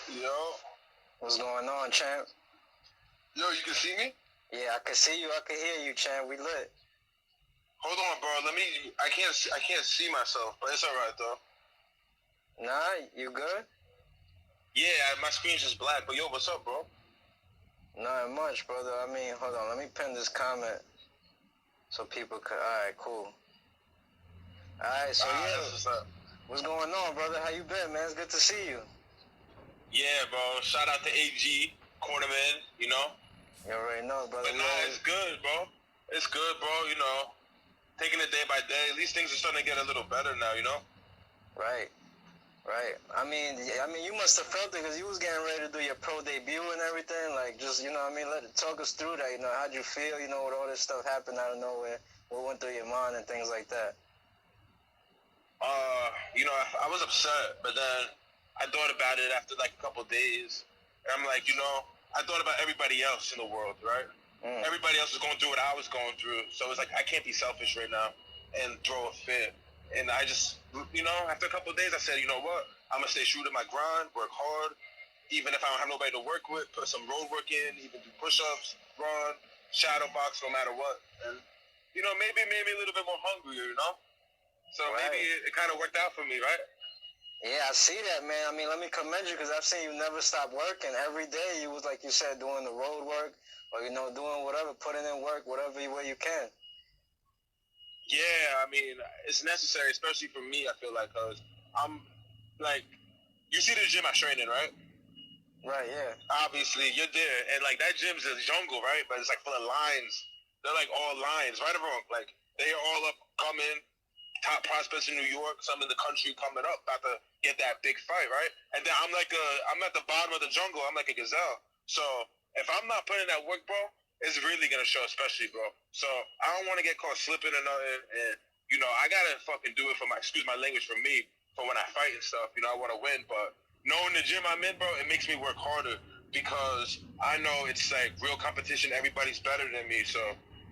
Yo, What's going on, champ? yo, you can see me? Yeah, I can see you. I can hear you, champ. We lit. Hold on, bro. I can't see myself, but it's all right though. Nah, you good? Yeah, my screen's just black. But yo, what's up, bro? Not much, brother. I mean, hold on. Let me pin this comment so people could. All right, cool. All right, so That's what's up. what's going on, brother? How you been, man? It's good to see you. Yeah, bro. Shout out to AG Cornerman. You know. You already know, brother. But nah, it's good, bro. It's good, bro. You know, taking it day by day. At least things are starting to get a little better now. You know. Right. Right. I mean, you must have felt it because you was getting ready to do your pro debut and everything. Like, just, you know what I mean? Talk us through that. You know, how'd you feel, you know, with all this stuff happening out of nowhere? What went through your mind and things like that? You know, I was upset, but then I thought about it after like a couple of days. And I'm like, you know, I thought about everybody else in the world, right? Everybody else was going through what I was going through. So it's like, I can't be selfish right now and throw a fit. And I just, you know, after a couple of days, I said, you know what? I'm going to stay true to my grind, work hard. Even if I don't have nobody to work with, put some road work in, even do push-ups, run, shadow box, no matter what. And, you know, maybe it made me a little bit more hungrier, you know? So Right. maybe it kind of worked out for me, right? Yeah, I see that, man. I mean, let me commend you because I've seen you never stop working. Every day you was, like you said, doing the road work or, you know, doing whatever, putting in work, whatever way you can. Yeah, I mean, it's necessary, especially for me, I feel like, because I'm, like, you see the gym I train in, right? Right, yeah. Obviously, you're there, and, like, that gym's a jungle, right? But it's, like, full of lines. They're, like, all lines, right or wrong? Like, they are all up coming, top prospects in New York, some in the country coming up, about to get that big fight, right? And then I'm at the bottom of the jungle. I'm like a gazelle. So if I'm not putting in that work, bro, it's really gonna show, especially, bro. So I don't want to get caught slipping or nothing. And you know, I gotta fucking do it for my, excuse my language, for me, for when I fight and stuff. You know, I want to win, but knowing the gym I'm in, bro, it makes me work harder because I know it's like real competition. Everybody's better than me, so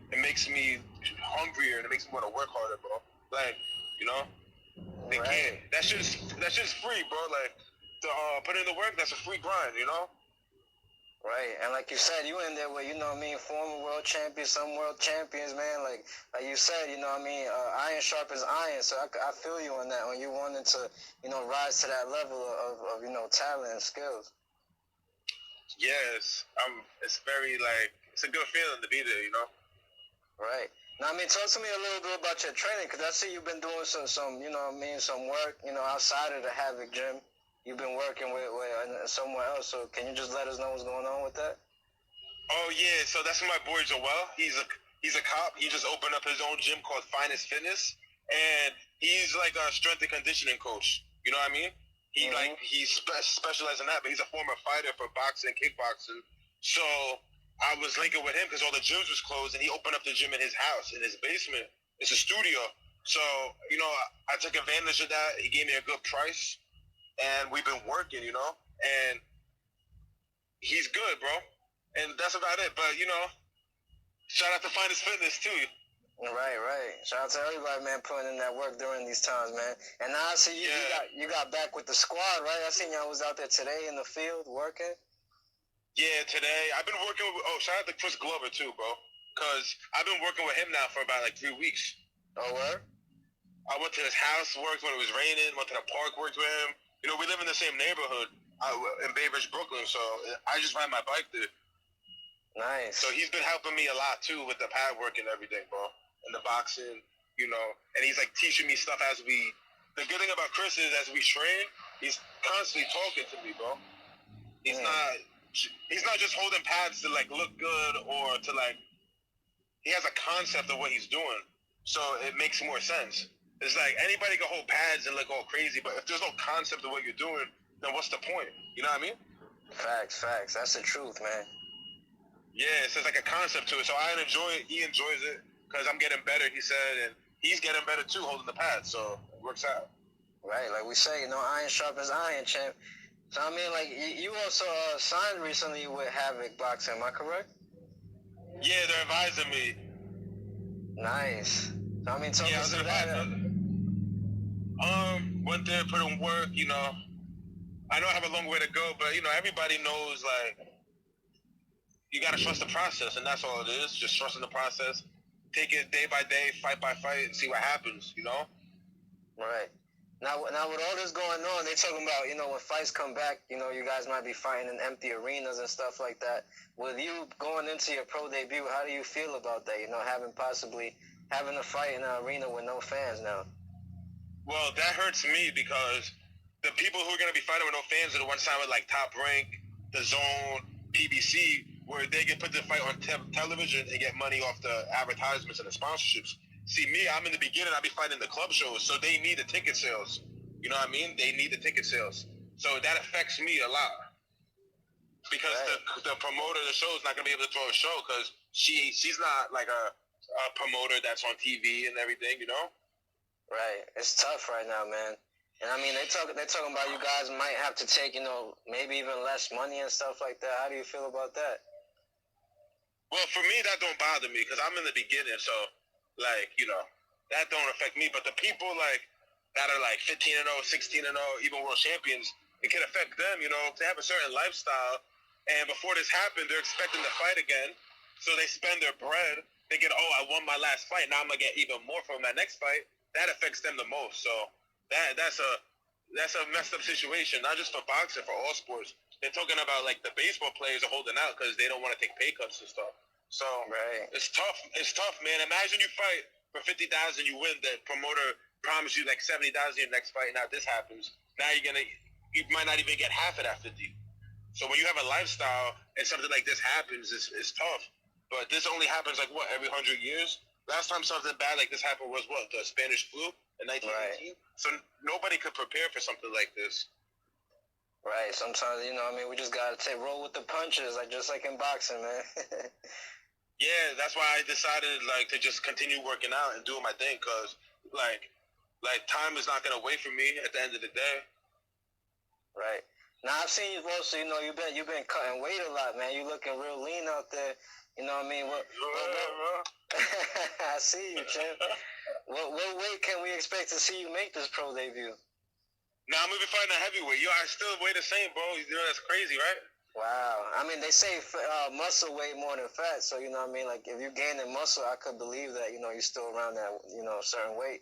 it makes me hungrier and it makes me want to work harder, bro. Like, you know, they can't. That shit's free, bro. Like, to put in the work, that's a free grind, you know. Right, and like you said, you in there with, you know what I mean, former world champions, some world champions, man. Like you said, you know what I mean, iron sharpens iron. So I feel you on that when you wanted to, you know, rise to that level of you know, talent and skills. Yes, it's very like it's a good feeling to be there, you know. Right. Now, I mean, talk to me a little bit about your training, because I see you've been doing some, you know what I mean, some work, you know, outside of the Havoc gym. You've been working with somewhere else, so can you just let us know what's going on with that? Oh yeah, so that's my boy Joel. He's a cop. He just opened up his own gym called Finest Fitness, and he's like a strength and conditioning coach. You know what I mean? He's specialized in that, but he's a former fighter for boxing and kickboxing. So I was linking with him because all the gyms was closed, and he opened up the gym in his house, in his basement. It's a studio. So, you know, I took advantage of that. He gave me a good price, and we've been working, you know, and he's good, bro. And that's about it. But, you know, shout out to Finest Fitness, too. Right. Shout out to everybody, man, putting in that work during these times, man. And now I see you got back with the squad, right? I seen y'all was out there today in the field working. Yeah, today. I've been working with, shout out to Chris Glover, too, bro. Because I've been working with him now for about, like, 3 weeks. Oh, where? I went to his house, worked when it was raining, went to the park, worked with him. You know, we live in the same neighborhood in Bay Ridge, Brooklyn, so I just ride my bike there. Nice. So he's been helping me a lot, too, with the pad work and everything, bro. And the boxing, you know. And he's, like, teaching me stuff as we... The good thing about Chris is as we train, he's constantly talking to me, bro. He's not just holding pads to, like, look good or to, like... He has a concept of what he's doing. So it makes more sense. It's like anybody can hold pads and look all crazy, but if there's no concept of what you're doing, then what's the point? You know what I mean? Facts. That's the truth, man. Yeah, so it's like a concept to it. So I enjoy it. He enjoys it because I'm getting better, he said, and he's getting better too holding the pad. So it works out. Right, like we say, you know, iron sharpens iron, champ. So, I mean, like, you also signed recently with Havoc Boxing, am I correct? Yeah, they're advising me. Nice. So, I mean, talk us through that. Went there, put in work, you know. I know I have a long way to go, but everybody knows like you gotta trust the process, and that's all it is. Just trusting the process. Take it day by day, fight by fight, and see what happens. Right. Now with all this going on, they talking about, when fights come back, you guys might be fighting in empty arenas and stuff like that. With you going into your pro debut, how do you feel about that? Having a fight in an arena with no fans now. Well, that hurts me because the people who are gonna be fighting with no fans are the ones signed with like Top Rank, The Zone, PBC, where they can put the fight on television and get money off the advertisements and the sponsorships. See, me, I'm in the beginning. I be fighting the club shows, so they need the ticket sales. You know what I mean? They need the ticket sales, so that affects me a lot because the promoter of the show is not gonna be able to throw a show because she's not like a promoter that's on TV and everything. Right. It's tough right now, man. And I mean, they're talking about you guys might have to take, maybe even less money and stuff like that. How do you feel about that? Well, for me, that don't bother me because I'm in the beginning, so that don't affect me. But the people that are 15-0, 16-0, even world champions, it can affect them. They have a certain lifestyle, and before this happened, they're expecting to fight again, so they spend their bread thinking, "Oh, I won my last fight. Now I'm gonna get even more from that next fight." That affects them the most. So that's a messed up situation, not just for boxing, for all sports. They're talking about the baseball players are holding out because they don't want to take pay cuts and stuff. So It's tough. It's tough, man. Imagine you fight for 50,000, you win. The promoter promised you 70,000 your next fight. Now this happens. Now you might not even get half of that 50. So when you have a lifestyle and something like this happens, it's tough. But this only happens every 100 years. Last time something bad like this happened was the Spanish flu in 1918. Right. So nobody could prepare for something like this. Right. Sometimes, we just gotta roll with the punches, just like in boxing, man. Yeah, that's why I decided to just continue working out and doing my thing, cause time is not gonna wait for me at the end of the day. Right. Now I've seen you also. You've been cutting weight a lot, man. You looking real lean out there. You know what I mean? I see you, champ. What weight can we expect to see you make this pro debut? Now I'm gonna be fighting a heavyweight. I still weigh the same, bro. That's crazy, right? Wow. I mean, they say muscle weight more than fat. So if you gain in muscle, I could believe that you're still around that certain weight.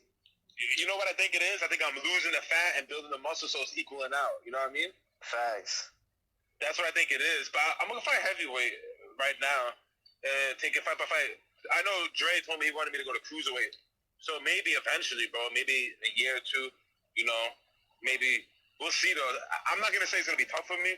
You know what I think it is? I think I'm losing the fat and building the muscle, so it's equaling out. You know what I mean? Facts. That's what I think it is. But I'm gonna fight heavyweight right now. And take it fight by fight. I know Dre told me he wanted me to go to cruiserweight. So maybe eventually, bro, maybe a year or two, maybe we'll see though. I'm not going to say it's going to be tough for me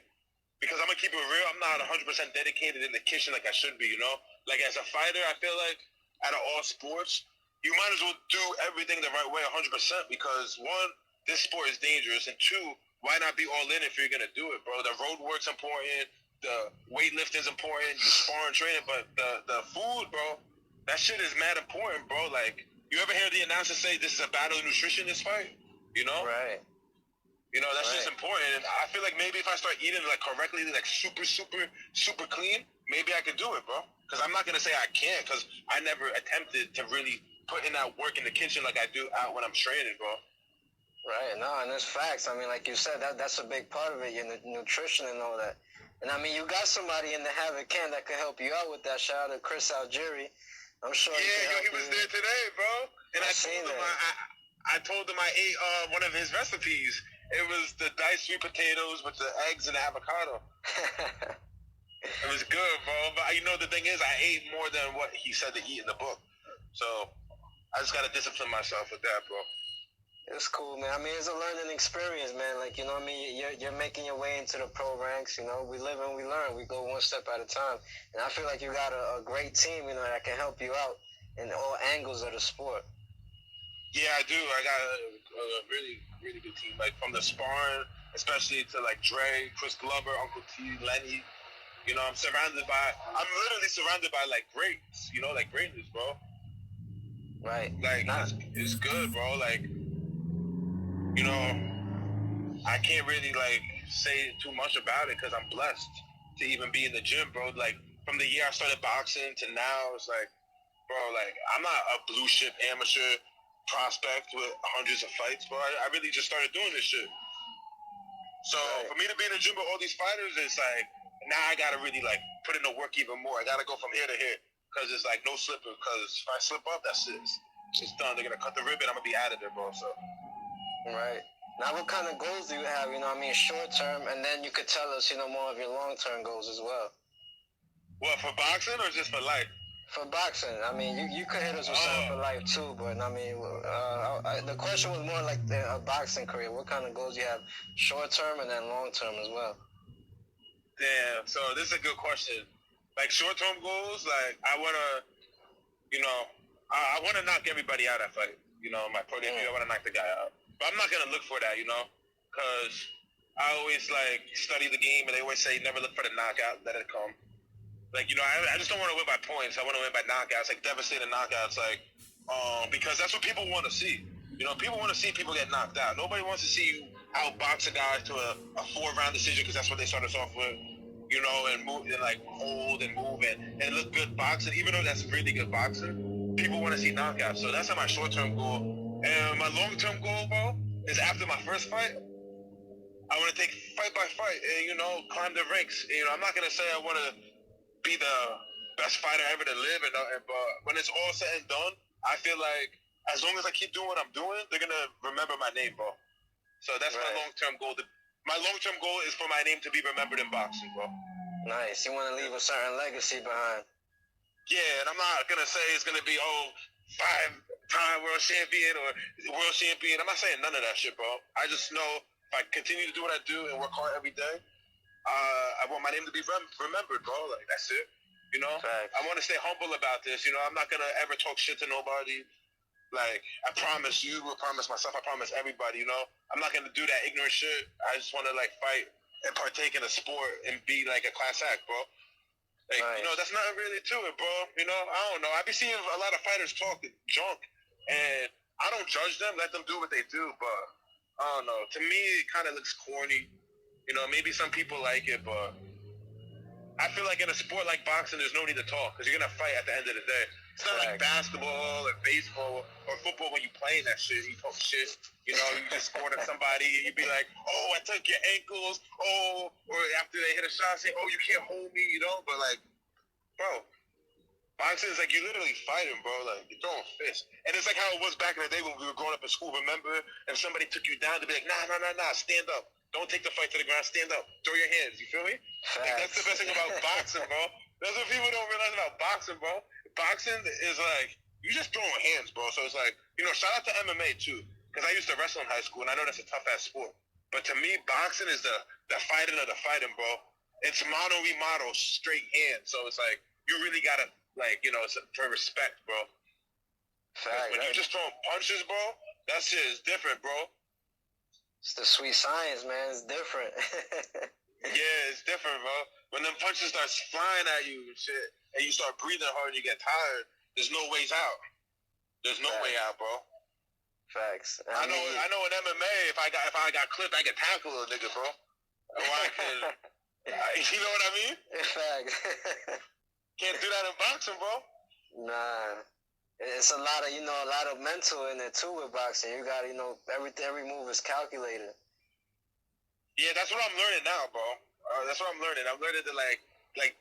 because I'm going to keep it real. I'm not 100% dedicated in the kitchen like I should be, As a fighter, I feel like out of all sports, you might as well do everything the right way 100% because one, this sport is dangerous, and two, why not be all in if you're going to do it, bro? The road work's important. The weightlifting is important, you sparring, training, but the food, bro, that shit is mad important, bro. You ever hear the announcer say this is a battle of nutrition, this fight? Right. That's just important. And I feel like maybe if I start eating correctly, super, super, super clean, maybe I could do it, bro. Because I'm not gonna say I can't, because I never attempted to really put in that work in the kitchen like I do out when I'm training, bro. Right. No, and it's facts. I mean, like you said, that's a big part of it, your nutrition and all that. And I mean, you got somebody in the Havoc camp that could help you out with that. Shout out to Chris Algieri. I'm sure. Yeah, he was there today, bro. And I told him I ate one of his recipes. It was the diced sweet potatoes with the eggs and the avocado. It was good, bro. But the thing is, I ate more than what he said to eat in the book. So I just gotta discipline myself with that, bro. It's cool, man. I mean, it's a learning experience, man. You're making your way into the pro ranks. We live and we learn. We go one step at a time. And I feel like you got a great team, that can help you out in all angles of the sport. Yeah, I do. I got a really, really good team. From the sparring, especially to Dre, Chris Glover, Uncle T, Lenny. I'm literally surrounded by greats. Greatness, bro. Right. It's good, bro. I can't really say too much about it because I'm blessed to even be in the gym, bro. From the year I started boxing to now, it's bro, I'm not a blue chip amateur prospect with hundreds of fights, bro. I really just started doing this shit. So for me to be in the gym with all these fighters, it's like now I gotta really like put in the work even more. I gotta go from here to here because it's like no slipping. Because if I slip up, that's it. It's done. They're gonna cut the ribbon. I'm gonna be out of there, bro. So. Right. Now, what kind of goals do you have? You know, what I mean, short term, and then you could tell us, you know, more of your long term goals as well. What, for boxing or just for life? For boxing, I mean, you could hit us with something for life too, but I mean, the question was more like a boxing career. What kind of goals you have, short term and then long term as well? Damn. So this is a good question. Like short term goals, like I wanna, you know, I wanna knock everybody out. I fight. You know, my pro debut, I wanna knock the guy out. But I'm not gonna look for that, you know, because I always like study the game, and they always say never look for the knockout, let it come. Like, you know, I just don't want to win by points. I want to win by knockouts, like devastating knockouts, like, because that's what people want to see. You know, people want to see people get knocked out. Nobody wants to see you outbox a guy to a 4-round decision because that's what they start us off with. You know, and move and like hold and move and look good boxing. Even though that's really good boxing, people want to see knockouts. So that's my short-term goal. And my long-term goal, bro, is after my first fight, I want to take fight by fight and, you know, climb the ranks. You know, I'm not gonna say I want to be the best fighter ever to live, but when it's all said and done, I feel like as long as I keep doing what I'm doing, they're gonna remember my name, bro. So that's my long-term goal. My long-term goal is for my name to be remembered in boxing, bro. Nice. You want to leave a certain legacy behind. Yeah, and I'm not gonna say it's gonna be 5-time world champion or world champion. I'm not saying none of that shit, bro. I just know if I continue to do what I do and work hard every day, I want my name to be remembered, bro. Like, that's it. You know? Facts. I want to stay humble about this. You know, I'm not going to ever talk shit to nobody. Like, I promise you, I promise myself, I promise everybody, you know? I'm not going to do that ignorant shit. I just want to, like, fight and partake in a sport and be, like, a class act, bro. Like, you know, that's not really to it, bro. You know, I don't know. I be seeing a lot of fighters talk junk, and I don't judge them. Let them do what they do, but I don't know. To me, it kind of looks corny. You know, maybe some people like it, but I feel like in a sport like boxing, there's no need to talk because you're going to fight at the end of the day. It's not like basketball or baseball or football when you playing that shit. You talk shit. You know, you just scored at somebody and you be like, oh, I took your ankles. Oh, or after they hit a shot, say, oh, you can't hold me, you know? But, like, bro, boxing is like you literally fighting, bro. Like, you're throwing fists. And it's like how it was back in the day when we were growing up in school, remember? If somebody took you down, to be like, nah, stand up. Don't take the fight to the ground. Stand up. Throw your hands. You feel me? Like, that's the best thing about boxing, bro. That's what people don't realize about boxing, bro. Boxing is like, you just throwing hands, bro. So it's like, you know, shout out to MMA, too. Because I used to wrestle in high school, and I know that's a tough-ass sport. But to me, boxing is the fighting of the fighting, bro. It's mano-a-mano, straight hands. So it's like, you really got to, like, you know, it's for respect, bro. When you just throwing punches, bro, that shit is different, bro. It's the sweet science, man. It's different. Yeah, it's different, bro. When them punches start flying at you and shit, and you start breathing hard and you get tired, there's no ways out. There's no way out, bro. Facts. I know in MMA, if I got clipped, I can tackle a nigga, bro. Or I can, you know what I mean? Facts. Can't do that in boxing, bro. Nah. It's a lot of mental in it too with boxing. You got, you know, every move is calculated. Yeah, that's what I'm learning now, bro. That's what I'm learning. I'm learning to like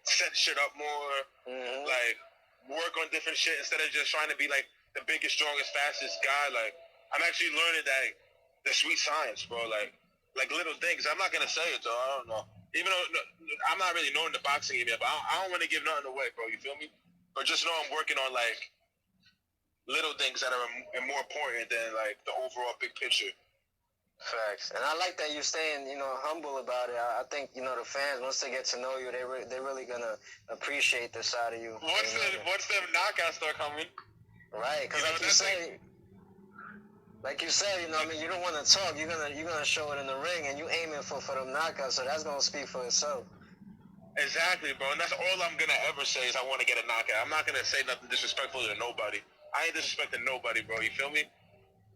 set shit up more, like work on different shit instead of just trying to be like the biggest, strongest, fastest guy. Like I'm actually learning that the sweet science, bro. Like little things. I'm not gonna say it though. I don't know. Even though I'm not really knowing the boxing game yet, but I don't want to give nothing away, bro. You feel me? But just know I'm working on like little things that are more important than like the overall big picture. Facts. And I like that you're staying, you know, humble about it. I think, you know, the fans, once they get to know you, they're really gonna appreciate this side of you. Once the knockouts start coming. Right, because like you said, you know, I mean, you don't want to talk. You're gonna show it in the ring, and you aiming for them knockouts. So that's gonna speak for itself. Exactly, bro. And that's all I'm gonna ever say is I want to get a knockout. I'm not gonna say nothing disrespectful to nobody. I ain't disrespecting nobody, bro. You feel me?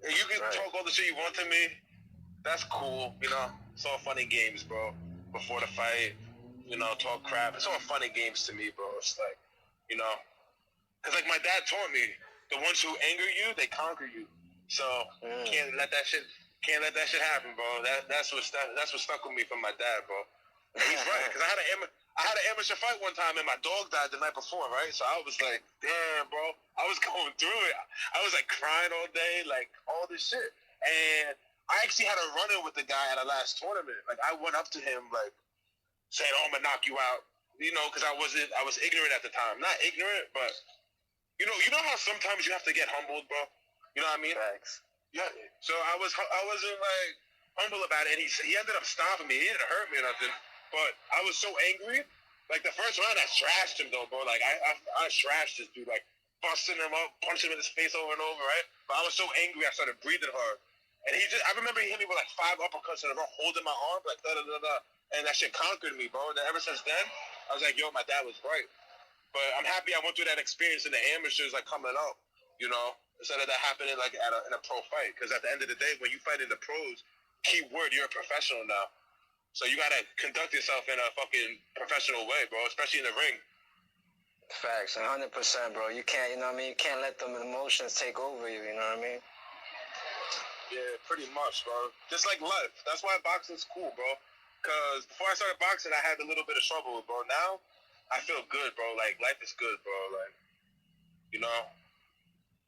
You can talk all the shit you want to me. That's cool, you know. It's all fun and games, bro. Before the fight, you know, talk crap. It's all fun and games to me, bro. It's like, you know, because like my dad taught me, the ones who anger you, they conquer you. So you can't let that shit Can't let that shit happen, bro. That's what stuck with me from my dad, bro. And he's right, because I had an amateur fight one time, and my dog died the night before, right? So I was like, damn, bro. I was going through it. I was like crying all day, like all this shit. And I actually had a run-in with the guy at our last tournament. Like I went up to him, like saying, "Oh, I'm gonna knock you out," because I was ignorant at the time. Not ignorant, but you know how sometimes you have to get humbled, bro. You know what I mean? Facts. Yeah. So I wasn't like humble about it, and he ended up stopping me. He didn't hurt me or nothing, but I was so angry. Like the first round, I trashed him though, bro. Like I trashed this dude, like busting him up, punching him in his face over and over, right? But I was so angry, I started breathing hard, and I remember he hit me with like 5 uppercuts in a row, holding my arm, like da da da da, and that shit conquered me, bro. And then ever since then, I was like, yo, my dad was right. But I'm happy I went through that experience in the amateurs, like coming up, instead of that happening like in a pro fight. Because at the end of the day, when you fight in the pros, key word, you're a professional now. So you gotta conduct yourself in a fucking professional way, bro, especially in the ring. Facts, 100%, bro. You can't, you can't let them emotions take over you, you know what I mean? Yeah, pretty much, bro. Just like life. That's why boxing's cool, bro. Because before I started boxing, I had a little bit of trouble, bro. Now, I feel good, bro. Like, life is good, bro. Like,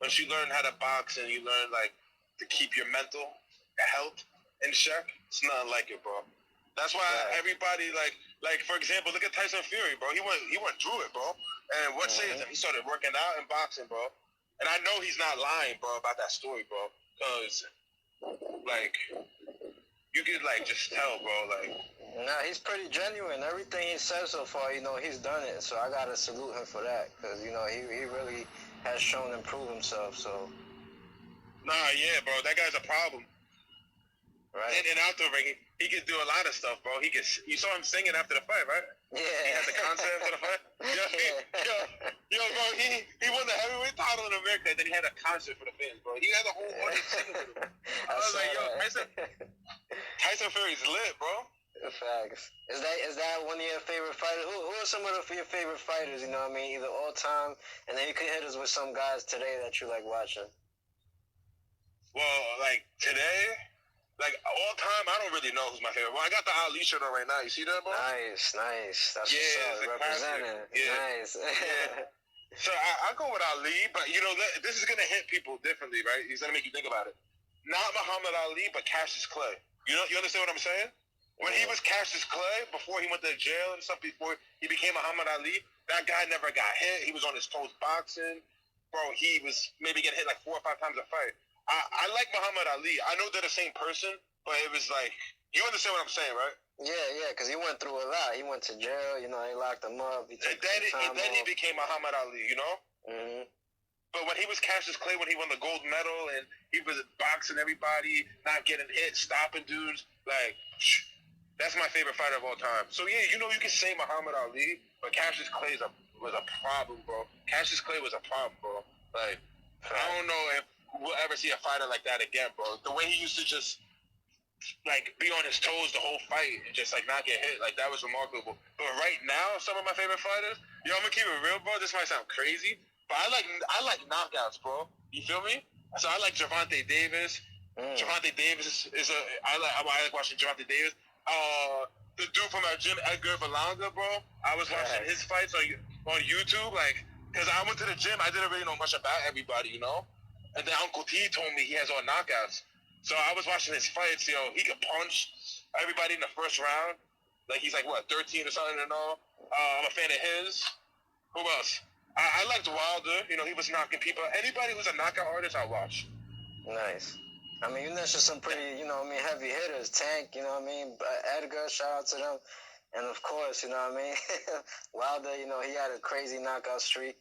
once you learn how to box and you learn, like, to keep your mental health in check, it's nothing like it, bro. That's why everybody, like for example, look at Tyson Fury, bro. He went through it, bro. And what saves him? He started working out and boxing, bro. And I know he's not lying, bro, about that story, bro. Because, like, you could, like, just tell, bro, like. Nah, he's pretty genuine. Everything he says so far, he's done it. So I gotta salute him for that. Because, he really has shown and proved himself, so. Nah, yeah, bro. That guy's a problem. Right. And out the ring, he could do a lot of stuff, bro. You saw him singing after the fight, right? Yeah. He had the concert after the fight. Yo, bro, he won the heavyweight title in America, and then he had a concert for the fans, bro. He had the whole audience singing with him. I was like, yo, Tyson Fury's lit, bro. Facts. Is that one of your favorite fighters? Who are some of your favorite fighters? You know what I mean? Either all time, and then you can hit us with some guys today that you like watching. Well, like today. Like, all time, I don't really know who's my favorite. Well, I got the Ali shirt on right now. You see that, bro? Nice. That's what's up. Representing. Yeah. Nice. Yeah. So, I go with Ali, but, this is going to hit people differently, right? He's going to make you think about it. Not Muhammad Ali, but Cassius Clay. You understand what I'm saying? When he was Cassius Clay, before he went to jail and stuff, before he became Muhammad Ali, that guy never got hit. He was on his toes boxing. Bro, he was maybe getting hit like 4 or 5 times a fight. I like Muhammad Ali. I know they're the same person, but it was like, you understand what I'm saying, right? Yeah, because he went through a lot. He went to jail, they locked him up. And then he became Muhammad Ali, Mm-hmm. But when he was Cassius Clay, when he won the gold medal and he was boxing everybody, not getting hit, stopping dudes, like, that's my favorite fighter of all time. So, yeah, you can say Muhammad Ali, but Cassius Clay was a problem, bro. Cassius Clay was a problem, bro. Like, I don't know if we'll ever see a fighter like that again, bro. The way he used to just, like, be on his toes the whole fight and just, like, not get hit, like, that was remarkable. But right now, some of my favorite fighters, I'm gonna keep it real, bro. This might sound crazy, but I like knockouts, bro. You feel me? So I like Gervonta Davis. Gervonta Davis I like watching Gervonta Davis. The dude from our gym, Edgar Berlanga, bro. I was watching his fights on YouTube, like, because I went to the gym. I didn't really know much about everybody, And then Uncle T told me he has all knockouts. So I was watching his fights, he could punch everybody in the first round. Like, he's like, 13 or something and all. I'm a fan of his. Who else? I liked Wilder. He was knocking people. Anybody who's a knockout artist, I watch. Nice. I mean, you mentioned some pretty, heavy hitters. Tank, Edgar, shout out to them. And, of course, Wilder, he had a crazy knockout streak.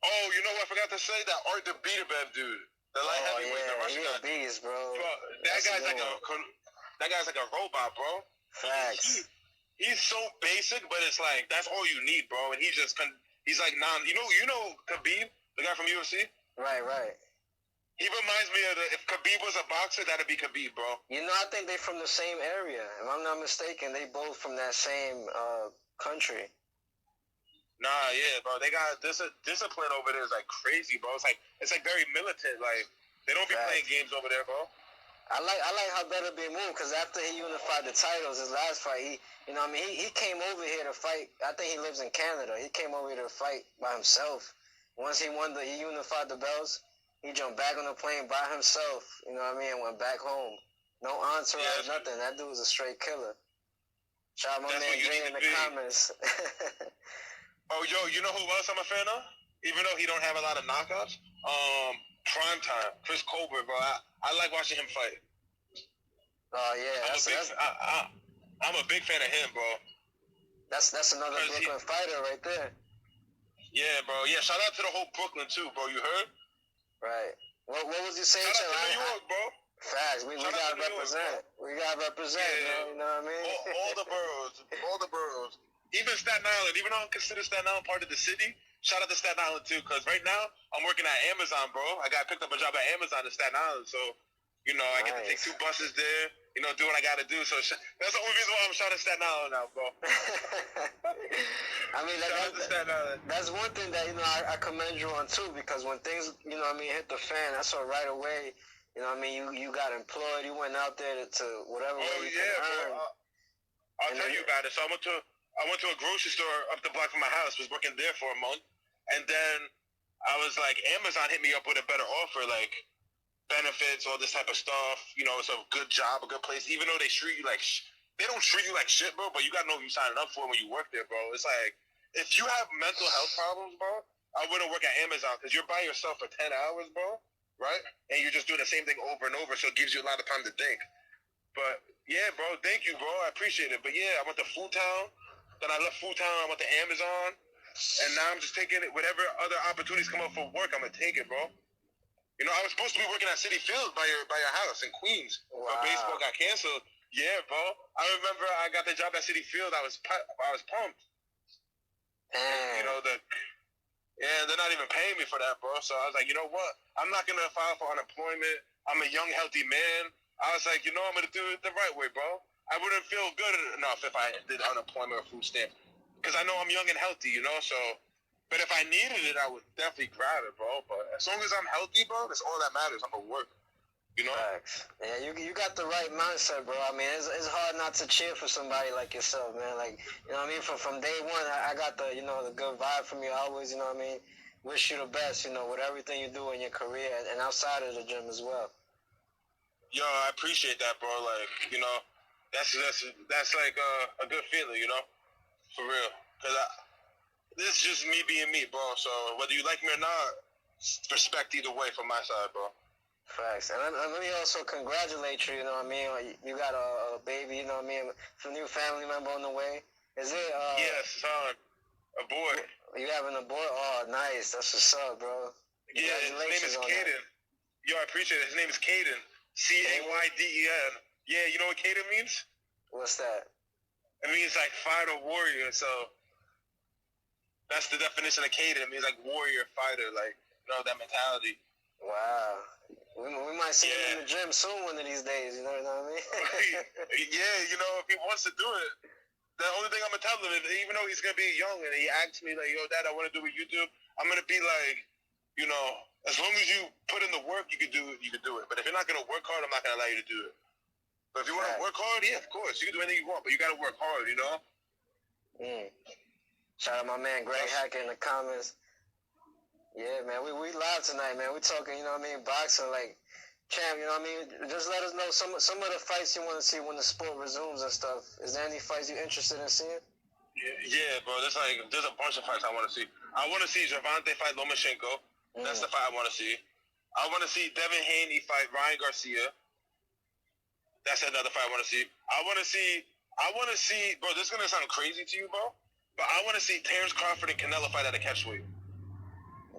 Oh, you know what I forgot to say? That Art the Beaterbev dude. The light heavyweight, the Russian guy. Beast, bro. That guy's like a robot, bro. Facts. He's so basic, but it's like, that's all you need, bro. And he's like you know Khabib, the guy from UFC? Right. He reminds me of if Khabib was a boxer, that'd be Khabib, bro. I think they're from the same area. If I'm not mistaken, they both from that same country. Nah, yeah, bro. They got discipline over there is like crazy, bro. It's like very militant. Like, they don't be playing games over there, bro. I like how Better be moved, because after he unified the titles, his last fight, he came over here to fight. I think he lives in Canada. He came over here to fight by himself. Once he unified the belts, he jumped back on the plane by himself, and went back home. No entourage, nothing. That dude was a straight killer. Shout out my man Jay in the comments. Oh, yo, you know who else I'm a fan of? Even though he don't have a lot of knockouts? Prime Time, Chris Colbert, bro. I like watching him fight. Oh yeah, I'm a big fan of him, bro. That's another Brooklyn fighter right there. Yeah, bro. Yeah, shout out to the whole Brooklyn too, bro. You heard? Right. What was you saying? Shout out to New York, bro. Facts. We gotta represent. We gotta represent. Yeah. You know what I mean? All the boroughs. Even Staten Island. Even though I consider Staten Island part of the city. Shout out to Staten Island too, because right now I'm working at Amazon, bro. I got picked up a job at Amazon in Staten Island, so I get to take 2 buses there. Do what I got to do. So that's the only reason why I'm shouting Staten Island now, bro. I mean, that's one thing that I commend you on too, because when things hit the fan, that's what right away. You got employed. You went out there to whatever way you can earn. Bro. I'll tell you about it. So I went to a grocery store up the block from my house. Was working there for a month. And then I was like, Amazon hit me up with a better offer, like benefits, all this type of stuff. It's a good job, a good place. Even though they treat you like they don't treat you like shit, bro. But you gotta know who you're signing up for when you work there, bro. It's like, if you have mental health problems, bro, I wouldn't work at Amazon, because you're by yourself for 10 hours, bro, right? And you're just doing the same thing over and over, so it gives you a lot of time to think. But yeah, bro, thank you, bro. I appreciate it. But yeah, I went to Food Town. Then I left Food Town. I went to Amazon. And now I'm just taking it. Whatever other opportunities come up for work, I'm gonna take it, bro. I was supposed to be working at City Field by your house in Queens, but baseball got canceled. Yeah, bro. I remember I got the job at City Field. I was pumped. And, they're not even paying me for that, bro. So I was like, you know what? I'm not gonna file for unemployment. I'm a young, healthy man. I was like, I'm gonna do it the right way, bro. I wouldn't feel good enough if I did unemployment or food stamp. Because I know I'm young and healthy, so. But if I needed it, I would definitely grab it, bro. But as long as I'm healthy, bro, that's all that matters. I'm gonna work, Facts. Yeah, you got the right mindset, bro. I mean, it's hard not to cheer for somebody like yourself, man. Like, from day one, I got the, the good vibe from you. I always, wish you the best, with everything you do in your career and outside of the gym as well. Yo, I appreciate that, bro. Like, that's like a good feeling, for real. Because this is just me being me, bro. So whether you like me or not, respect either way from my side, bro. Facts. And let me also congratulate you, You got a baby, a new family member on the way. Is it? Yes, son. A boy. You having a boy? Oh, nice. That's what's up, bro. Yeah, his name is Caden. Yo, I appreciate it. His name is Caden. Caden. Yeah, you know what Caden means? What's that? It means like fighter, warrior. So that's the definition of Caden. It means like warrior, fighter, like that mentality. Wow. We might see him in the gym soon one of these days. You know what I mean? Yeah, if he wants to do it, the only thing I'm gonna tell him is, even though he's gonna be young and he asks me like, "Yo, Dad, I want to do what you do," I'm gonna be like, as long as you put in the work, you can do it. But if you're not gonna work hard, I'm not gonna allow you to do it. But if you want to work hard, yeah, of course, you can do anything you want, but you gotta work hard, Shout out my man Greg Hacker in the comments. Yeah, man, we live tonight, man. We talking, boxing, like, champ, just let us know some of the fights you want to see when the sport resumes and stuff. Is there any fights you're interested in seeing? Yeah, bro. There's a bunch of fights I want to see. I want to see Gervonta fight Lomachenko. That's the fight I want to see. I want to see Devin Haney fight Ryan Garcia. That's another fight I want to see. I want to see, bro, this is going to sound crazy to you, bro, but I want to see Terrence Crawford and Canelo fight at a catchweight.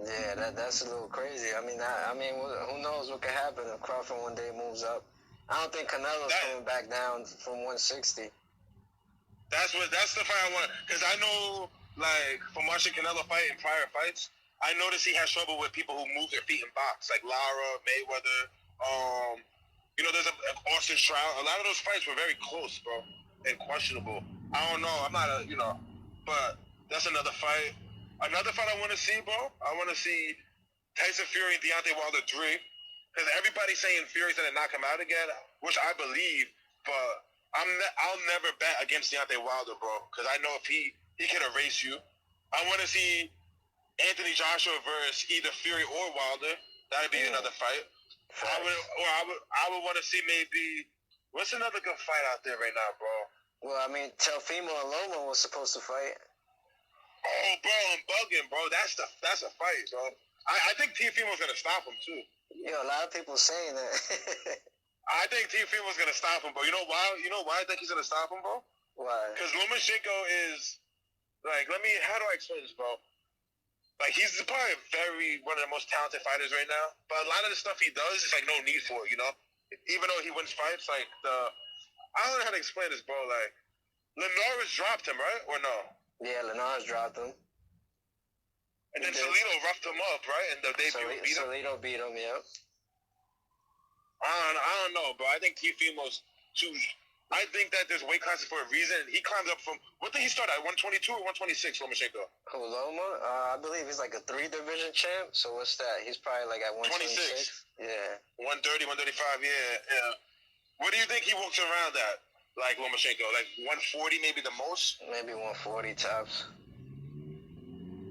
Yeah, that's a little crazy. I mean, who knows what could happen if Crawford one day moves up. I don't think Canelo's coming back down from 160. That's the fight I want, because I know, like, from watching Canelo fight in prior fights, I noticed he has trouble with people who move their feet in box, like Lara, Mayweather, there's Austin Stroud. A lot of those fights were very close, bro, and questionable. I don't know. I'm not but that's another fight. Another fight I want to see, bro. I want to see Tyson Fury and Deontay Wilder 3. because everybody's saying Fury's gonna knock him out again, which I believe, but I'll never bet against Deontay Wilder, bro, because I know if he can erase you. I want to see Anthony Joshua versus either Fury or Wilder. That'd be another fight. I would want to see maybe what's another good fight out there right now, bro. Well, I mean, Teofimo and Loma was supposed to fight. Oh, bro, I'm bugging, bro. That's a fight, bro. I think Teofimo's gonna stop him too. Yo, a lot of people saying that. I think Teofimo's gonna stop him, bro. You know why? You know why I think he's gonna stop him, bro? Why? Because Lomachenko is like, how do I explain this, bro? Like, he's probably one of the most talented fighters right now. But a lot of the stuff he does is like no need for it, you know. Even though he wins fights, like I don't know how to explain this, bro. Like, Linares dropped him, right? Or no? Yeah, Linares dropped him. And then Salido roughed him up, right? And the debut beat him. Salido beat him, yeah. I don't know, bro. I think Teofimo's too. I think that there's weight classes for a reason. He climbed up from, what did he start at, 122 or 126, Lomachenko? Who, Loma? I believe he's like a 3-division champ, so what's that? He's probably like at 126? Yeah. 130, 135, yeah. What do you think he walks around at, like Lomachenko? Like 140 maybe the most? Maybe 140 tops.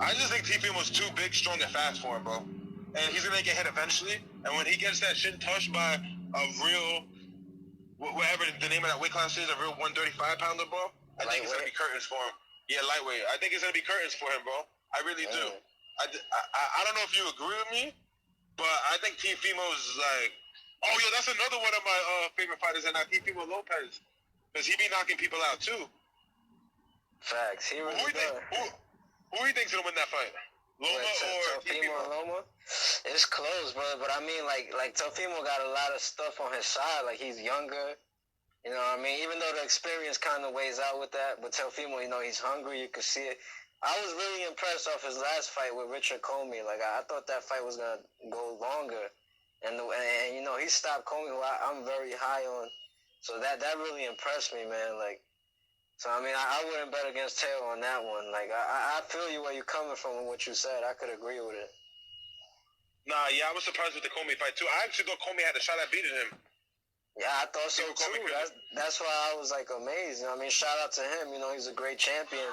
I just think Teofimo's too big, strong, and fast for him, bro. And he's going to get hit eventually. And when he gets that shit touched by a real, whatever the name of that weight class is, a real 135-pounder, bro, I think it's going to be curtains for him. Yeah, lightweight. I think it's going to be curtains for him, bro. I really do. I don't know if you agree with me, but I think Teofimo's like, oh, yeah, that's another one of my favorite fighters, and Teofimo Lopez, because he be knocking people out, too. Facts. He really does. Who do you think's gonna win that fight? Loma or Teofimo and Loma? It's close, bro. But I mean, like Teofimo got a lot of stuff on his side. Like, he's younger. You know what I mean? Even though the experience kind of weighs out with that, but Teofimo, you know, he's hungry. You could see it. I was really impressed off his last fight with Richard Commey. Like, I thought that fight was gonna go longer, and you know, he stopped Commey, who I'm very high on. So that really impressed me, man. Like. So, I mean, I wouldn't bet against Teo on that one. Like, I feel you where you're coming from and what you said. I could agree with it. Nah, yeah, I was surprised with the Commey fight, too. I actually thought Commey had a shot at beating him. Yeah, I thought so, too. That's why I was, like, amazed. I mean, shout out to him. You know, he's a great champion.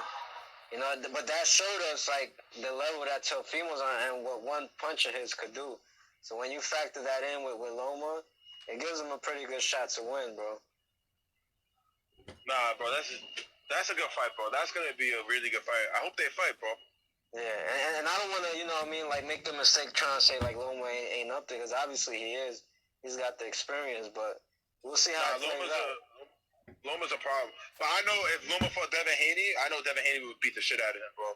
You know, but that showed us, like, the level that Teofimo's on and what one punch of his could do. So when you factor that in with Loma, it gives him a pretty good shot to win, bro. Nah, bro, that's a good fight, bro. That's gonna be a really good fight. I hope they fight, bro. Yeah, and I don't want to, you know what I mean, like, make the mistake trying to say, like, Loma ain't up there, because obviously he is. He's got the experience, but we'll see how it plays out. Loma's a problem. But I know if Loma fought Devin Haney, I know Devin Haney would beat the shit out of him, bro.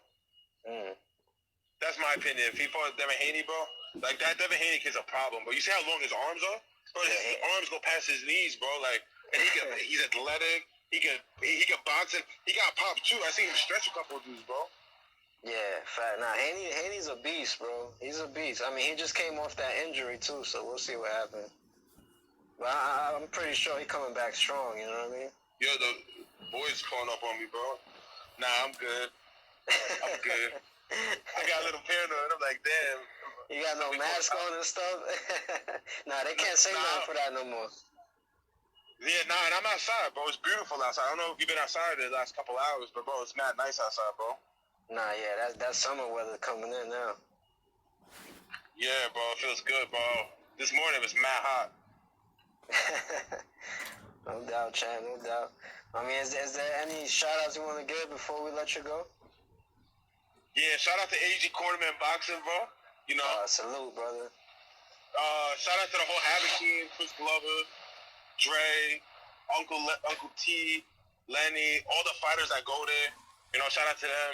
That's my opinion. If he fought Devin Haney, bro, like, that Devin Haney kid's a problem. But you see how long his arms are? Bro, his arms go past his knees, bro. Like, and he's athletic. He can box it. He got popped too. I seen him stretch a couple of dudes, bro. Yeah, fat. Nah, Haney's a beast, bro. He's a beast. I mean, he just came off that injury too, so we'll see what happens. But I'm pretty sure he's coming back strong. You know what I mean? Yo, the boys calling up on me, bro. Nah, I'm good. I'm good. I got a little paranoid. I'm like, damn. You got no mask on and stuff? Nah, they can't say nothing for that no more. Yeah, nah, and I'm outside, bro. It's beautiful outside. I don't know if you've been outside the last couple hours, but, bro, it's mad nice outside, bro. Nah, yeah, that's summer weather coming in now. Yeah, bro, it feels good, bro. This morning it was mad hot. No doubt, Chad, no doubt. I mean, is there any shout-outs you want to give before we let you go? Yeah, shout out to AG Quarterman Boxing, bro. You know? Salute, brother. Shout out to the whole Havoc team, Chris Glover, Dre, Uncle T, Lenny, all the fighters that go there. You know, shout out to them.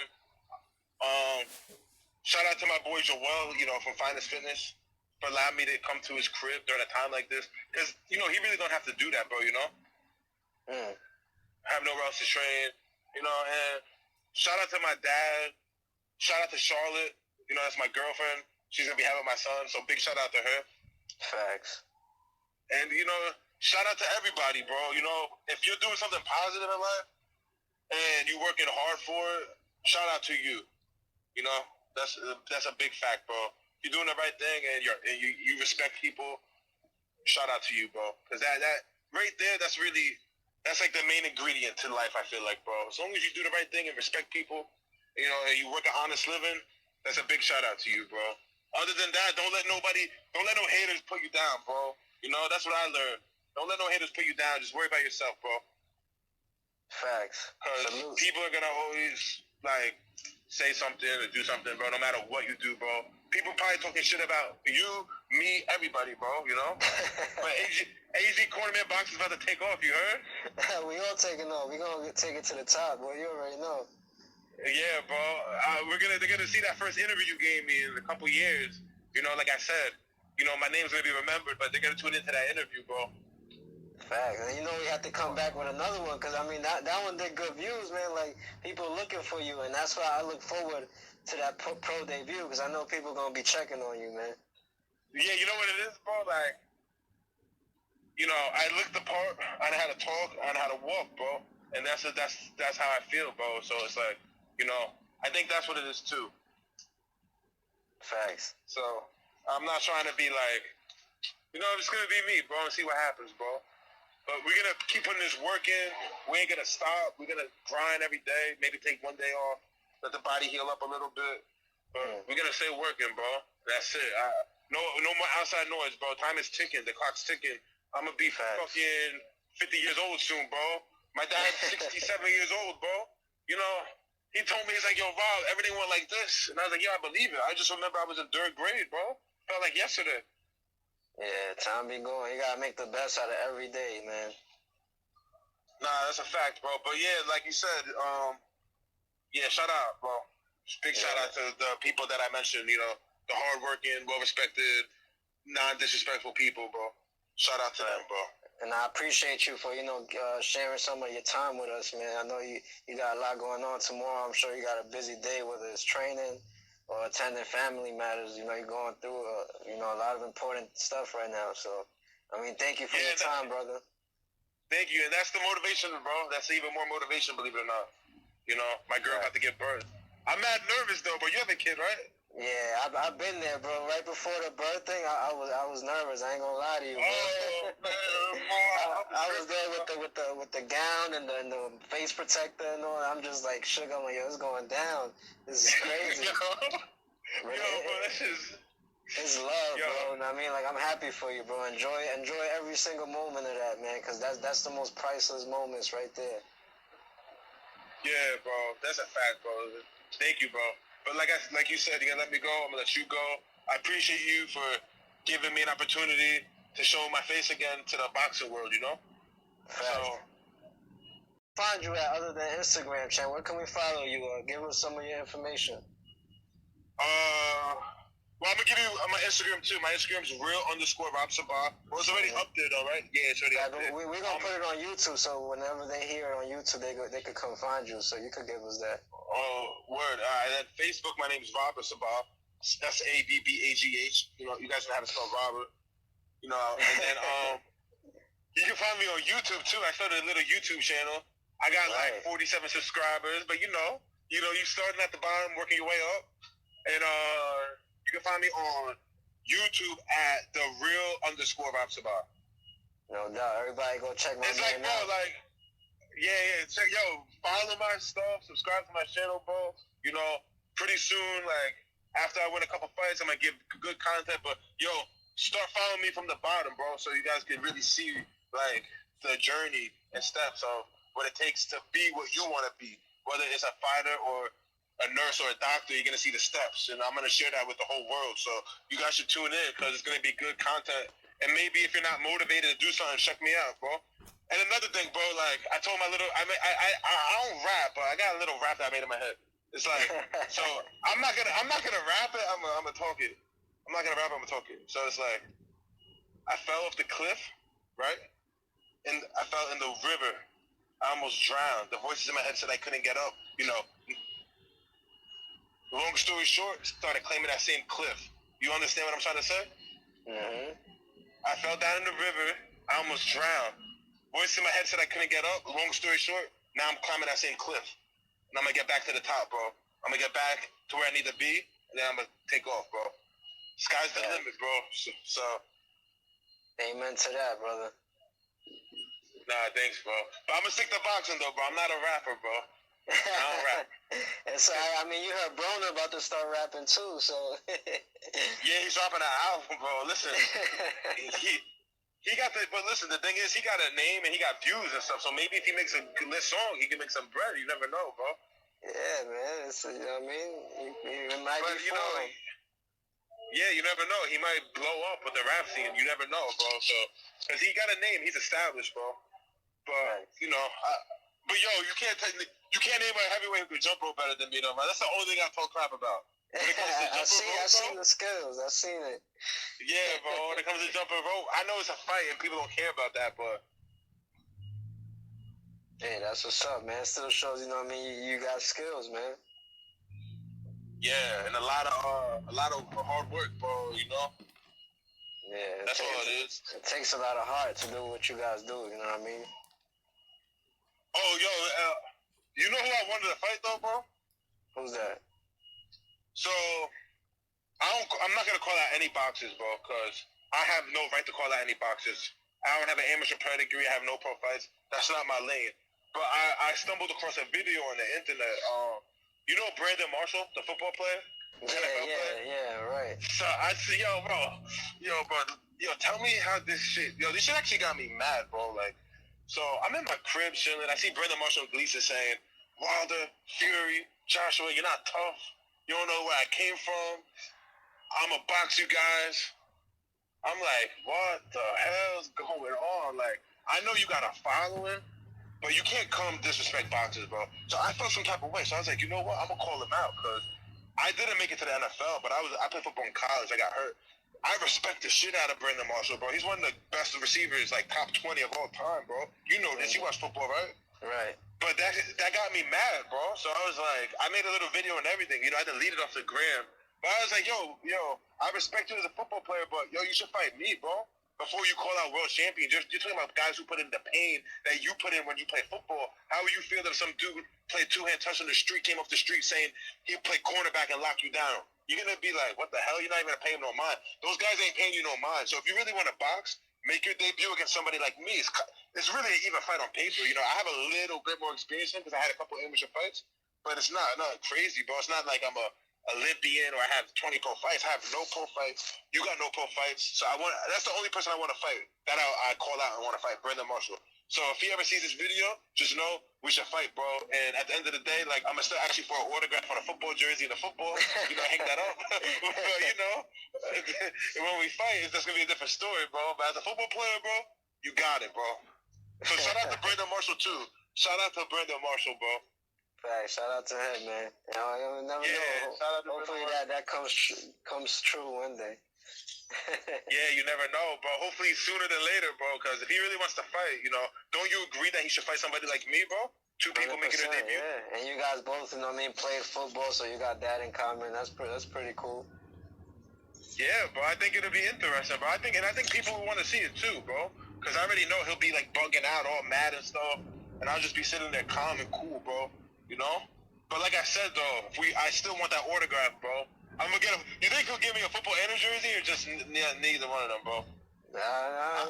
Shout out to my boy Joel, you know, from Finest Fitness, for allowing me to come to his crib during a time like this. Because, you know, he really don't have to do that, bro, you know? Have nowhere else to train, you know, and shout out to my dad. Shout out to Charlotte. You know, that's my girlfriend. She's going to be having my son, so big shout out to her. Facts. And, you know, shout out to everybody, bro. You know, if you're doing something positive in life and you're working hard for it, shout out to you. You know, that's a big fact, bro. You're doing the right thing and you respect people. shout out to you, bro. Because that right there, that's like the main ingredient to life, I feel like, bro. As long as you do the right thing and respect people, you know, and you work an honest living, that's a big shout out to you, bro. Other than that, don't let no haters put you down, bro. You know, that's what I learned. Don't let no haters put you down. Just worry about yourself, bro. Facts. Because people are going to always, like, say something or do something, bro, no matter what you do, bro. People probably talking shit about you, me, everybody, bro, you know? But AZ Cornerman Box is about to take off, you heard? We all taking off. We gonna take it to the top, boy. You already know. Yeah, bro. They're gonna see that first interview you gave me in a couple years. You know, like I said, you know, my name's gonna be remembered, but they're gonna tune into that interview, bro. Facts. And you know we have to come back with another one, because I mean that one did good views, man. Like, people looking for you, and that's why I look forward to that pro debut, because I know people gonna be checking on you, man. Yeah, you know what it is, bro? Like, you know, I looked the part. I know how to talk. I know how to walk, bro. And that's how I feel, bro. So it's like, you know, I think that's what it is too. Facts. So I'm not trying to be like, you know, it's gonna be me, bro, and see what happens, bro. But we're gonna keep putting this work in. We ain't gonna stop. We're gonna grind every day. Maybe take one day off. Let the body heal up a little bit. But we're gonna stay working, bro. That's it. No more outside noise, bro. Time is ticking. The clock's ticking. I'm gonna be fucking 50 years old soon, bro. My dad's 67 years old, bro. You know, he told me, he's like, yo, Rob, everything went like this. And I was like, yeah, I believe it. I just remember I was in 3rd grade, bro. Felt like yesterday. Yeah, time be going. You gotta make the best out of every day, man. Nah, that's a fact, bro. But yeah, like you said, yeah, shout out, bro. Big shout out to the people that I mentioned, you know, the hardworking, well-respected, non-disrespectful people, bro. Shout out to them, bro. And I appreciate you for, you know, sharing some of your time with us, man. I know you got a lot going on tomorrow. I'm sure you got a busy day, whether it's training or attending family matters. You know, you're going through, you know, a lot of important stuff right now. So, I mean, thank you for your time, brother. Thank you. And that's the motivation, bro. That's even more motivation, believe it or not. You know, my girl about to give birth. I'm mad nervous, though, bro. You have a kid, right? Yeah, I've been there, bro. Right before the birth thing, I was nervous. I ain't gonna lie to you, bro. Oh, man, I was there with the gown and the face protector and all. I'm just like shook. I'm like, yo, it's going down. This is crazy. Yo, bro, this is. It's love, bro. And I mean, like, I'm happy for you, bro. Enjoy every single moment of that, man, because that's the most priceless moments right there. Yeah, bro. That's a fact, bro. Thank you, bro. But like you said, you're gonna let me go. I'm gonna let you go. I appreciate you for giving me an opportunity to show my face again to the boxing world, you know? So, find you at other than Instagram, Chan? Where can we follow you? Give us some of your information. Well, I'm gonna give you my Instagram too. My Instagram's real_Rob Sabbagh. Well, it's already up there though, right? Yeah, it's already up there. We're gonna put it on YouTube, so whenever they hear it on YouTube, they could come find you. So you could give us that. Oh, word. And then Facebook, my name is Robert Sabbagh. Sabbagh. You know, you guys know how to spell Robert. You know, and then you can find me on YouTube too. I started a little YouTube channel. I got like 47 subscribers, but you starting at the bottom, working your way up, and you can find me on YouTube at the real_Rob Sabbagh. No doubt. Everybody go check my name out. Like, yeah, check, follow my stuff, subscribe to my channel, bro. You know, pretty soon, like, after I win a couple fights, I'm gonna give good content, but, start following me from the bottom, bro, so you guys can really see, like, the journey and steps of what it takes to be what you want to be. Whether it's a fighter or a nurse or a doctor, you're going to see the steps, and I'm going to share that with the whole world. So you guys should tune in because it's going to be good content. And maybe if you're not motivated to do something, check me out, bro. And another thing, bro, like I told my little, I don't rap, but I got a little rap that I made in my head. It's like, so I'm not gonna rap it. I'm gonna talk it. I'm not gonna rap it. I'm gonna talk it. So it's like, I fell off the cliff, right? And I fell in the river. I almost drowned. The voices in my head said I couldn't get up. You know. Long story short, started claiming that same cliff. You understand what I'm trying to say? Mm-hmm. I fell down in the river. I almost drowned. Voice in my head said I couldn't get up. Long story short, now I'm climbing that same cliff. And I'm going to get back to the top, bro. I'm going to get back to where I need to be, and then I'm going to take off, bro. Sky's the limit, bro. So Amen to that, brother. Nah, thanks, bro. But I'm gonna stick to boxing though, bro. I'm not a rapper, bro. I don't rap. And so, I mean, you heard Broner about to start rapping too, so. Yeah, he's dropping an album, bro. Listen, he got the. But listen, the thing is, he got a name and he got views and stuff. So maybe if he makes a good song, he can make some bread. You never know, bro. Yeah, man. It's, you know what I mean? It might But be you know, yeah, you never know. He might blow up with the rap scene. You never know, bro. So, cause he got a name, he's established, bro. But you know, but yo, you can't name a heavyweight who can jump rope better than me, though, man. That's the only thing I talk crap about. I've seen the skills. I've seen it. Yeah, bro. When it comes to jumping rope, I know it's a fight and people don't care about that, but hey, that's what's up, man. It still shows, you know what I mean. You got skills, man. yeah, and a lot of hard work, bro. You know. Yeah, that's all it is. It takes a lot of heart to do what you guys do. You know what I mean? Oh, yo, you know who I wanted to fight though, bro? Who's that? So, I'm not gonna call out any boxers, bro, because I have no right to call out any boxers. I don't have an amateur pedigree. I have no pro fights. That's not my lane. But I stumbled across a video on the internet. You know Brandon Marshall, the football player? Yeah, right. So I said, yo, bro, tell me how this shit actually got me mad, bro. Like, so I'm in my crib chilling. I see Brandon Marshall and Gleason saying, Wilder, Fury, Joshua, you're not tough. You don't know where I came from. I'm going to box you guys. I'm like, what the hell's going on? Like, I know you got a following, but you can't come disrespect boxers, bro. So I felt some type of way. So I was like, you know what? I'm going to call him out because I didn't make it to the NFL, but I played football in college. I got hurt. I respect the shit out of Brandon Marshall, bro. He's one of the best receivers, like top 20 of all time, bro. You know this. You watch football, right? Right. But that got me mad, bro. So I was like, I made a little video and everything. You know, I deleted it off the gram. But I was like, yo, I respect you as a football player, but yo, you should fight me, bro. Before you call out world champion, you're talking about guys who put in the pain that you put in when you play football. How would you feel if some dude played two-hand touch on the street, came off the street saying he played cornerback and lock you down? You're going to be like, what the hell? You're not even going to pay him no mind. Those guys ain't paying you no mind. So if you really want to box, make your debut against somebody like me. It's really an even fight on paper. You know, I have a little bit more experience because I had a couple of amateur fights, but it's not crazy, bro. It's not like I'm a Olympian or I have 20 pro fights. I have no pro fights. You got no pro fights. So that's the only person I want to fight that I call out and want to fight, Brandon Marshall. So if he ever sees this video, just know we should fight, bro. And at the end of the day, like, I'm going to still ask you for an autograph on a football jersey and a football. You know, hang that up. But, you know, when we fight, it's just going to be a different story, bro. But as a football player, bro, you got it, bro. So shout out to Brandon Marshall, too. Shout out to Brandon Marshall, bro. Right, shout out to him, man. You never know. Hopefully that comes true one day. Yeah, you never know, bro. Hopefully sooner than later, bro. Because if he really wants to fight, you know, don't you agree that he should fight somebody like me, bro? Two people making their debut. Yeah, and you guys both, you know what I mean, played football, so you got that in common. That's pretty cool. Yeah, bro. I think it'll be interesting, bro. I think people will want to see it too, bro. Because I already know he'll be like bugging out, all mad and stuff, and I'll just be sitting there calm and cool, bro. You know. But like I said, though, I still want that autograph, bro. I'm gonna get him. You think he'll give me a football and a jersey, or just neither one of them, bro? Nah,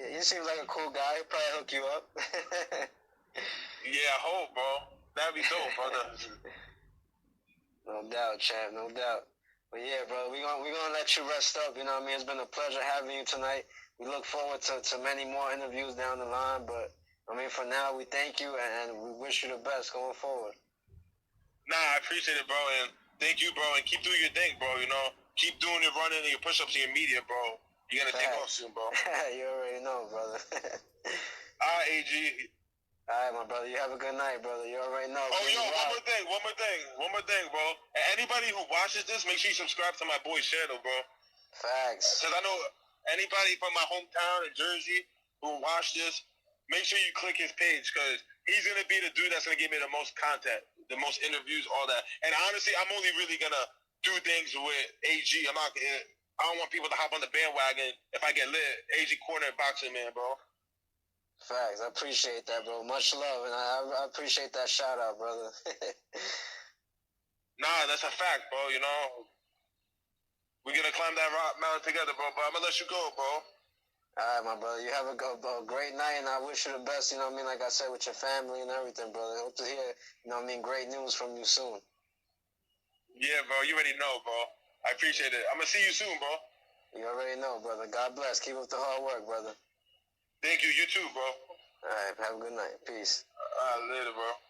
you seem like a cool guy. He'll probably hook you up. Yeah, I hope, bro. That'd be dope, brother. No doubt, champ. No doubt. But yeah, bro, we're gonna let you rest up. You know what I mean? It's been a pleasure having you tonight. We look forward to many more interviews down the line. But I mean, for now, we thank you and we wish you the best going forward. Nah, I appreciate it, bro, and thank you, bro, and keep doing your thing, bro, you know? Keep doing your running and your push-ups and your media, bro. You're gonna take off soon, bro. You already know, brother. All right, AG. All right, my brother. You have a good night, brother. You already know. Oh, yo, one more thing, bro. And anybody who watches this, make sure you subscribe to my boy's channel, bro. Facts. Because I know anybody from my hometown in Jersey who watch this, make sure you click his page, because he's going to be the dude that's going to give me the most content, the most interviews, all that. And honestly, I'm only really going to do things with AG. I don't want people to hop on the bandwagon if I get lit. AG corner boxing man, bro. Facts. I appreciate that, bro. Much love, and I appreciate that shout-out, brother. Nah, that's a fact, bro, you know. We're going to climb that rock mountain together, bro. But I'm going to let you go, bro. All right, my brother. You have a great night, and I wish you the best, you know what I mean? Like I said, with your family and everything, brother. Hope to hear, you know what I mean, great news from you soon. Yeah, bro. You already know, bro. I appreciate it. I'm going to see you soon, bro. You already know, brother. God bless. Keep up the hard work, brother. Thank you. You too, bro. All right. Have a good night. Peace. Later, bro.